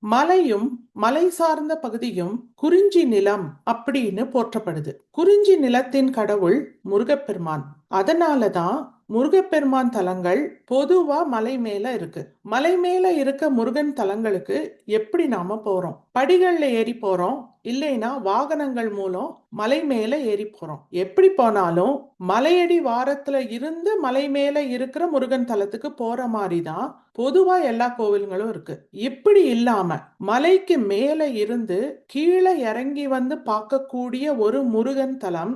மலையும் மலை சார்ந்த பகுதியும் குறிஞ்சி நிலம் அப்படின்னு போற்றப்படுது. குறிஞ்சி நிலத்தின் கடவுள் முருகப்பெருமான். அதனாலதான் முருகப்பெருமான் தலங்கள் பொதுவா மலை மேல இருக்கு. மலை மேல இருக்க முருகன் தலங்களுக்கு எப்படி நாம போறோம்? படிகள்ல ஏறி போறோம், இல்லைன்னா வாகனங்கள் மூலம் மலை மேல ஏறி போறோம். எப்படி போனாலும் மலையடி வாரத்துல இருந்து மலை மேல இருக்கிற முருகன் தலத்துக்கு போற மாதிரி தான் பொதுவா எல்லா கோவில்களும் இருக்கு. இப்படி இல்லாம மலைக்கு மேல இருந்து கீழே இறங்கி வந்து பார்க்கக்கூடிய ஒரு முருகன் தலம்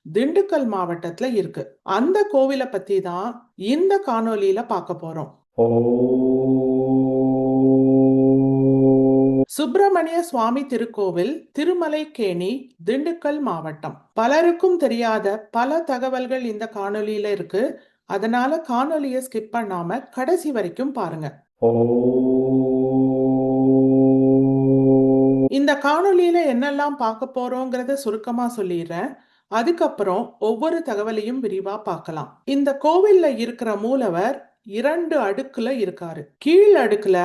திண்டுக்கல் மாவட்டத்துல இருக்கு. அந்த கோவிலை பத்தி தான் இந்த காணொலியில பார்க்க போறோம். சுப்பிரமணிய சுவாமி திருக்கோவில், திருமலைக்கேணி, திண்டுக்கல் மாவட்டம். பலருக்கும் தெரியாத பல தகவல்கள் இந்த காணொலியில இருக்கு. அதனால காணொலியை ஸ்கிப் பண்ணாம கடைசி வரைக்கும் பாருங்க. இந்த காணொலியில என்னெல்லாம் பார்க்க போறோங்கிறத சுருக்கமா சொல்லிடுறேன். அதுக்கப்புறம் ஒவ்வொரு தகவலையும் விரிவா பார்க்கலாம். இந்த கோவில்ல இருக்கிற மூலவர் 2 அடுக்குல இருக்காரு. கீழ் அடுக்குல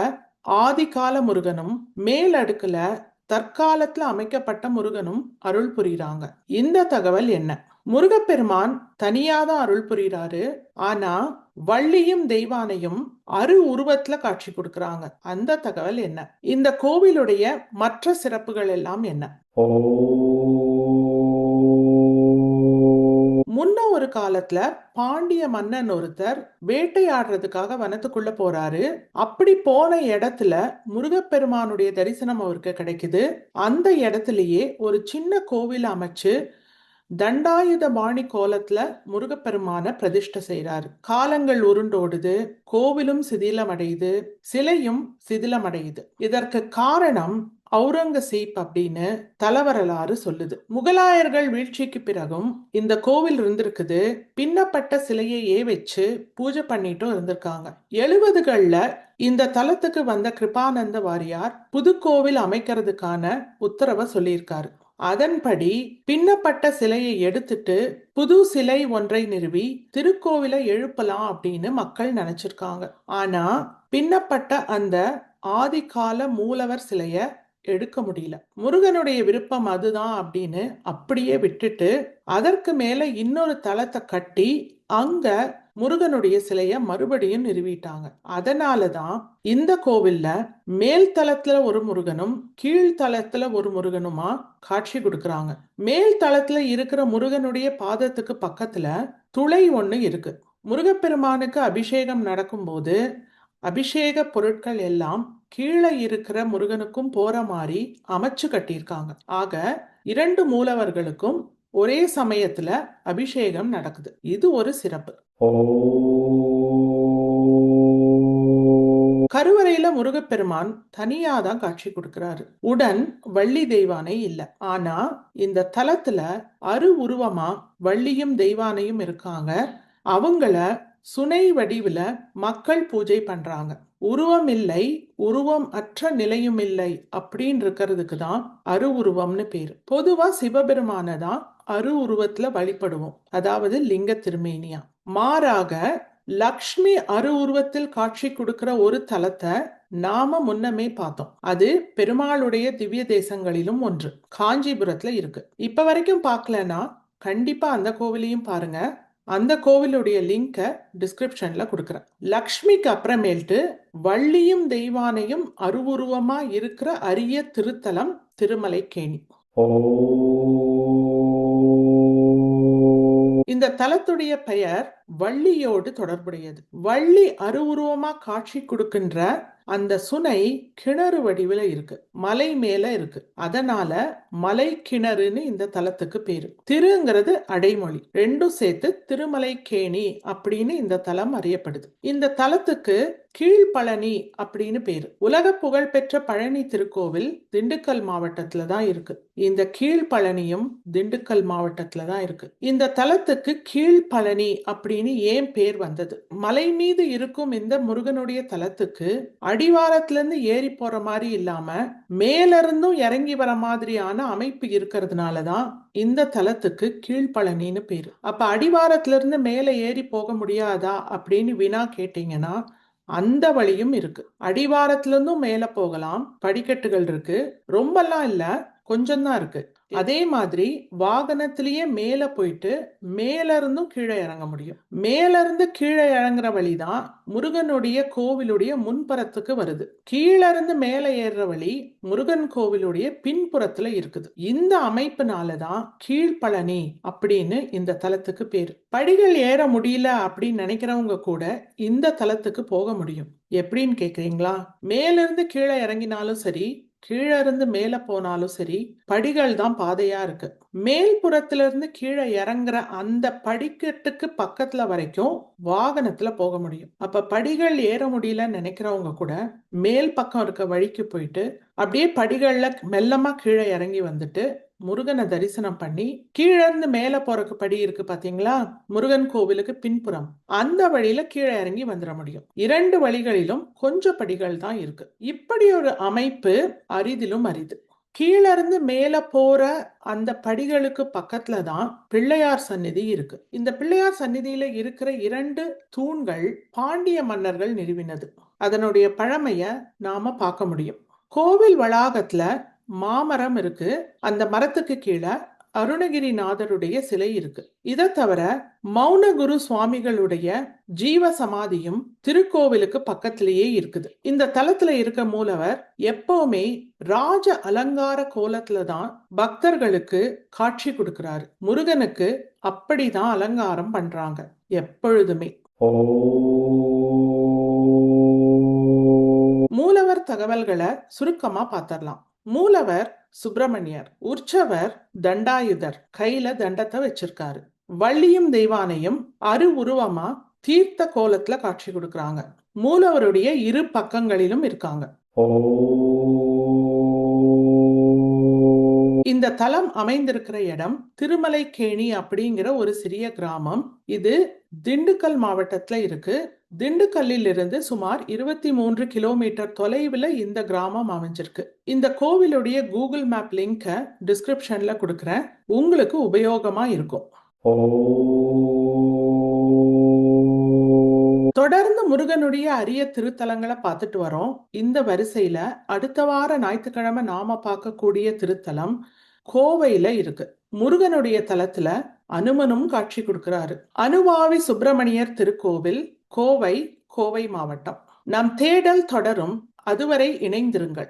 ஆதிகால முருகனும், மேல் அடுக்குல தற்காலத்துல அமைக்கப்பட்ட முருகனும் அருள் புரியுறாங்க. இந்த தகவல் என்ன? முருகப்பெருமான் தனியாதான் அருள் புரியுறாரு. ஆனா வள்ளியும் தெய்வானையும் உருவத்துல காட்சி கொடுக்கறாங்க. அந்த தகவல் என்ன? இந்த கோவிலுடைய மற்ற சிறப்புகள் எல்லாம் என்ன? முன்ன ஒரு காலத்துல பாண்டிய மன்னன் ஒருத்தர் வேட்டையாடுறதுக்காக வனத்துக்குள்ள போறாரு. அப்படி போன இடத்துல முருகப்பெருமானுடைய தரிசனம் அவருக்கு கிடைக்குது. அந்த இடத்துலயே ஒரு சின்ன கோவில் அமைச்சு தண்டாயுத பாணி கோலத்துல முருகப்பெருமான பிரதிஷ்டை செய்யறாரு. காலங்கள் உருண்டோடுது, கோவிலும் சிதிலமடையுது, சிலையும் சிதிலமடையுது. இதற்கு காரணம் அவுரங்கசீப் அப்படின்னு தலவரலாறு சொல்லுது. முகலாயர்கள் வீழ்ச்சிக்கு பிறகும் இந்த கோவில் இருந்திருக்குது. பின்னப்பட்ட சிலையையே வச்சு பூஜை பண்ணிட்டும் இருந்திருக்காங்க. 70கள்ல இந்த தலத்துக்கு வந்த கிருபானந்த வாரியார் புதுக்கோவில் அமைக்கிறதுக்கான உத்தரவை சொல்லியிருக்காரு. அதன்படி பின்னப்பட்ட சிலையை எடுத்துட்டு புது சிலை ஒன்றை நிறுவி திருக்கோவிலை எழுப்பலாம் அப்படின்னு மக்கள் நினைச்சிருக்காங்க. ஆனா பின்னப்பட்ட அந்த ஆதிகால மூலவர் சிலைய எடுக்க முடியல. முருகனுடைய விருப்பம் அதுதான் அப்படின்னு அப்படியே விட்டுட்டு அதற்கு மேல இன்னொரு தலத்தை கட்டி அங்க முருகனுடைய சிலைய மறுபடியும் நிறுவிட்டாங்க. அதனாலதான் இந்த கோவில்ல மேல் தளத்துல ஒரு முருகனும் கீழ்த்தளத்துல ஒரு முருகனுமா காட்சி கொடுக்கறாங்க. மேல் தளத்துல இருக்கிற முருகனுடைய பாதத்துக்கு பக்கத்துல துளை ஒண்ணு இருக்கு. முருகப்பெருமானுக்கு அபிஷேகம் நடக்கும்போது அபிஷேக பொருட்கள் எல்லாம் கீழே இருக்கிற முருகனுக்கும் போற மாதிரி அமைச்சு கட்டியிருக்காங்க. ஆக 2 மூலவர்களுக்கும் ஒரே சமயத்துல அபிஷேகம் நடக்குது. இது ஒரு சிறப்பு. கருவறையில முருகப்பெருமான் தனியாதான் காட்சி கொடுக்கிறாரு. உடன் வள்ளி தெய்வானை இல்ல. ஆனா இந்த தலத்துல உருவமா வள்ளியும் தெய்வானையும் இருக்காங்க. அவங்கள சுனை வடிவுல மக்கள் பூஜை பண்றாங்க. உருவம் இல்லை, உருவம் அற்ற நிலையும் இல்லை அப்படின்னு இருக்கிறதுக்கு தான் உருவம்னு பேரு. பொதுவா சிவபெருமானதான் உருவத்துல வழிபடுவோம், அதாவது லிங்க திருமேனியா. மாறாக லக்ஷ்மி உருவத்தில் காட்சி கொடுக்கிற ஒரு தலத்தை நாம முன்னமே பார்த்தோம். அது பெருமாளுடைய திவ்ய தேசங்களிலும் ஒன்று, காஞ்சிபுரத்துல இருக்கு. இப்ப வரைக்கும் பார்க்கலன்னா கண்டிப்பா அந்த கோவிலையும் பாருங்க. அந்த கோவிலுடைய லிங்க டிஸ்கிரிப்ஷன்ல கொடுக்குறேன். லக்ஷ்மிக்கு அப்புறமேல்ட்டு வள்ளியும் தெய்வானையும் அருவுருவமா இருக்கிற அரிய திருத்தலம் திருமலைக்கேணி. இந்த தலத்துடைய பெயர் வள்ளியோடு தொடர்புடையது. வள்ளி அருவுருவமா காட்சி கொடுக்கின்ற அந்த சுனை கிணறு வடிவில இருக்கு, மலை மேல இருக்கு. அதனால மலை கிணறுன்னு இந்த தலத்துக்கு பேரு. திருங்கிறது அடைமொழி, ரெண்டும் சேர்த்து திருமலைக்கேணி அப்படின்னு இந்த தலம் அறியப்படுது. இந்த தலத்துக்கு கீழ்பழனி அப்படின்னு பேரு. உலக புகழ் பெற்ற பழனி திருக்கோவில் திண்டுக்கல் மாவட்டத்துல தான் இருக்கு. இந்த கீழ்பழனியும் திண்டுக்கல் மாவட்டத்துல தான் இருக்கு. இந்த தலத்துக்கு கீழ்பழனி அப்படின்னு ஏன் பேர் வந்தது? மலை மீது இருக்கும் இந்த முருகனுடைய தலத்துக்கு அடிவாரத்துல இருந்து ஏறி போற மாதிரி இல்லாம மேல இருந்தும் இறங்கி வர மாதிரியான அமைப்பு இருக்கிறதுனாலதான் இந்த தலத்துக்கு கீழ்பழனின்னு பேரு. அப்ப அடிவாரத்துல இருந்து மேல ஏறி போக முடியாதா அப்படின்னு வினா கேட்டீங்கன்னா அந்த வழியும் இருக்கு. அடிவாரத்துல இருந்தும் மேல போகலாம், படிக்கட்டுகள் இருக்கு, ரொம்பலாம் இல்ல, கொஞ்சம் தான் இருக்கு. அதே மாதிரி வாகனத்திலேயே மேல போயிட்டு மேல இருந்தும் கீழே இறங்க முடியும். மேல இருந்து கீழே இறங்குற வழிதான் முருகனுடைய கோவிலுடைய முன்புறத்துக்கு வருது. கீழ இருந்து மேல ஏறுற வழி முருகன் கோவிலுடைய பின்புறத்துல இருக்குது. இந்த அமைப்புனாலதான் கீழ்பழனி அப்படின்னு இந்த தலத்துக்கு பேரு. படிகள் ஏற முடியல அப்படின்னு நினைக்கிறவங்க கூட இந்த தலத்துக்கு போக முடியும். எப்படின்னு கேக்குறீங்களா? மேல இருந்து கீழே இறங்கினாலும் சரி, கீழே இருந்து மேல போனாலும் சரி, படிகள் தான் பாதையா இருக்கு. மேல் புறத்துல இருந்து கீழே இறங்குற அந்த படிக்கட்டுக்கு பக்கத்துல வரைக்கும் வாகனத்துல போக முடியும். அப்ப படிகள் ஏற முடியலன்னு நினைக்கிறவங்க கூட மேல் பக்கம் இருக்க வழிக்கு போயிட்டு அப்படியே படிகள்ல மெல்லமா கீழே இறங்கி வந்துட்டு முருகனை தரிசனம் பண்ணி கீழே இருந்து மேல போறக்கு படி இருக்கு பாத்தீங்களா, முருகன் கோவிலுக்கு பின்புறம், அந்த வழியில கீழே இறங்கி வந்துட முடியும். 2 வழிகளிலும் கொஞ்சம் படிகள் தான் இருக்கு. இப்படி ஒரு அமைப்பு அரிதிலும் அரிது. கீழ இருந்து மேல போற அந்த படிகளுக்கு பக்கத்துல தான் பிள்ளையார் சந்நிதி இருக்கு. இந்த பிள்ளையார் சந்நிதியில இருக்கிற 2 தூண்கள் பாண்டிய மன்னர்கள் நிறுவினது. அதனுடைய பழமைய நாம பார்க்க முடியும். கோவில் வளாகத்துல மாமரம் இருக்கு. அந்த மரத்துக்கு கீழே அருணகிரிநாதருடைய சிலை இருக்கு. இதை தவிர மௌனகுரு சுவாமிகளுடைய ஜீவ சமாதியும் திருக்கோவிலுக்கு பக்கத்திலேயே இருக்குது. இந்த தலத்துல இருக்க மூலவர் எப்பவுமே ராஜ அலங்கார கோலத்துல தான் பக்தர்களுக்கு காட்சி கொடுக்கிறாரு. முருகனுக்கு அப்படிதான் அலங்காரம் பண்றாங்க எப்பொழுதுமே. மூலவர் தகவல்களை சுருக்கமா பார்த்தரலாம். மூலவர் சுப்பிரமணியர், உற்சவர் தண்டாயுதர், கையில தண்டத்தை வச்சிருக்காரு. வள்ளியும் தெய்வானையும் உருவமா தீர்த்த கோலத்துல காட்சி கொடுக்கறாங்க. மூலவருடைய 2 பக்கங்களிலும் இருக்காங்க. இந்த தலம் அமைந்திருக்கிற இடம் திருமலைக்கேணி அப்படிங்கிற ஒரு சிறிய கிராமம். இது திண்டுக்கல் மாவட்டத்துல இருக்கு. திண்டுக்கல்லில் இருந்து சுமார் 23 கிலோமீட்டர் தொலைவில் இந்த கிராமம் அமைஞ்சிருக்கு. இந்த கோவிலுடைய கூகுள் மேப் லிங்க டிஸ்கிரிப்ஷன்ல கொடுக்கிறேன், உங்களுக்கு உபயோகமா இருக்கும். தொடர்ந்து முருகனுடைய அரிய திருத்தலங்களை பார்த்துட்டு வரோம். இந்த வரிசையில அடுத்த வார ஞாயிற்றுக்கிழமை நாம பார்க்கக்கூடிய திருத்தலம் கோவையில இருக்கு. முருகனுடைய தலத்துல அனுமனும் காட்சி கொடுக்கிறாரு. அனுவாவி சுப்பிரமணியர் திருக்கோவில், கோவை, கோவை மாவட்டம். நம் தேடல் தொடரும். அதுவரை இணைந்திருங்கள்.